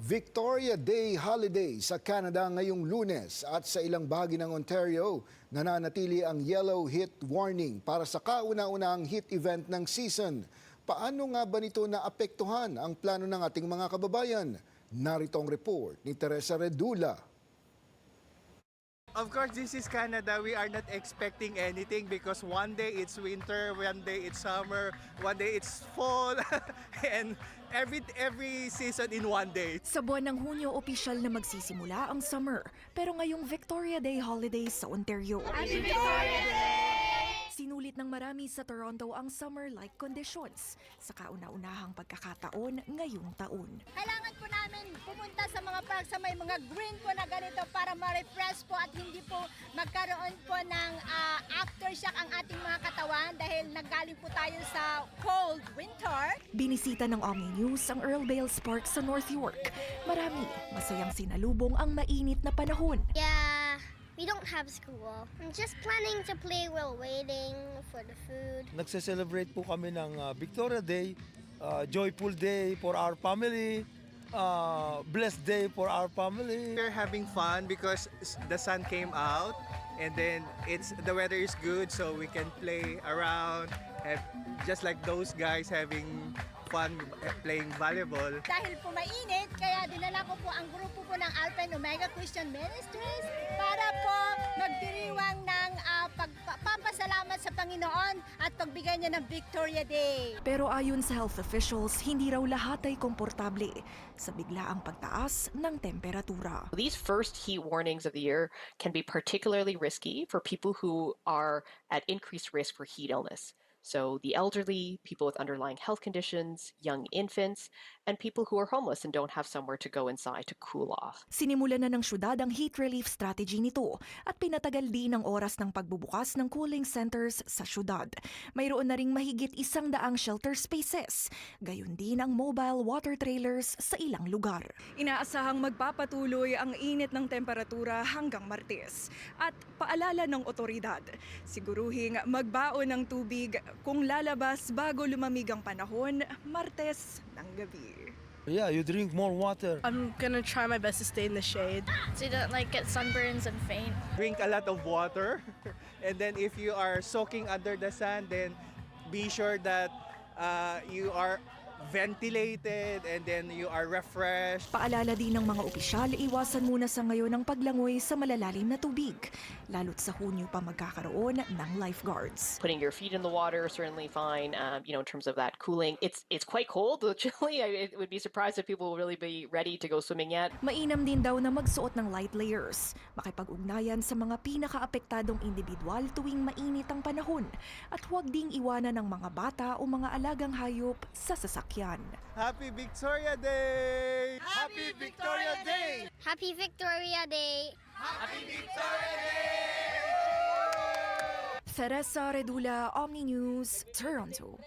Victoria Day holiday sa Canada ngayong Lunes at sa ilang bahagi ng Ontario, nananatili ang yellow heat warning para sa kauna-unahang heat event ng season. Paano nga ba nito naapektuhan ang plano ng ating mga kababayan? Narito ang report ni Teresa Redula. Of course, this is Canada. We are not expecting anything because one day it's winter, one day it's summer, one day it's fall, and every season in one day. Sa buwan ng Hunyo, opisyal na magsisimula ang summer. Pero ngayong Victoria Day holidays sa Ontario. Happy Victoria Day! Sinulit ng marami sa Toronto ang summer-like conditions sa kauna-unahang pagkakataon ngayong taon. Kailangan po namin pumunta sa mga park sa may mga green po na ganito para ma-refresh po at hindi po magkaroon po ng aftershock ang ating mga katawan dahil naggaling po tayo sa cold winter. Binisita ng Omni News ang Earl Bales Park sa North York. Marami masayang sinalubong ang mainit na panahon. Yeah, we don't have school. I'm just planning to play while waiting for the food. Nagse-celebrate po kami ng Victoria Day, joyful day for our family, blessed day for our family. We're having fun because the sun came out and then the weather is good so we can play around and just like those guys having fun playing volleyball. Dahil po mainit, kaya dinala ko po ang grupo po ng Alpine Omega Christian Ministries para po magdiriwang ng pampasalamat sa Panginoon at pagbigay niya ng Victoria Day. Pero ayon sa health officials, hindi raw lahat ay komportable sa biglaang pagtaas ng temperatura. These first heat warnings of the year can be particularly risky for people who are at increased risk for heat illness. So the elderly, people with underlying health conditions, young infants, and people who are homeless and don't have somewhere to go inside to cool off. Sinimulan na ng syudad ang heat relief strategy nito at pinatagal din ang oras ng pagbubukas ng cooling centers sa syudad. Mayroon na ring mahigit 100 shelter spaces. Gayon din ang mobile water trailers sa ilang lugar. Inaasahang magpapatuloy ang init ng temperatura hanggang Martes. At paalala ng otoridad, siguruhing magbaon ng tubig kung lalabas bago lumamig ang panahon, Martes ng gabi. Yeah, you drink more water. I'm gonna try my best to stay in the shade. So you don't get sunburns and faint. Drink a lot of water and then if you are soaking under the sun, then be sure that you are ventilated and then you are refreshed. Paalala din ng mga opisyal, iwasan muna sa ngayon ang paglangoy sa malalalim na tubig, lalo't sa Hunyo pa magkakaroon ng lifeguards. Putting your feet in the water certainly fine. In terms of that cooling, it's quite cold, chilly. It would be surprised if people will really be ready to go swimming yet. Mainam din daw na magsuot ng light layers, makipag-ugnayan sa mga pinakaapektadong individual tuwing mainit ang panahon, at huwag ding iwanan ng mga bata o mga alagang hayop sa sasakyan. Happy Victoria Day! Happy Victoria Day! Happy Victoria Day! Happy Victoria Day! Teresa Redula, Omni News, Toronto.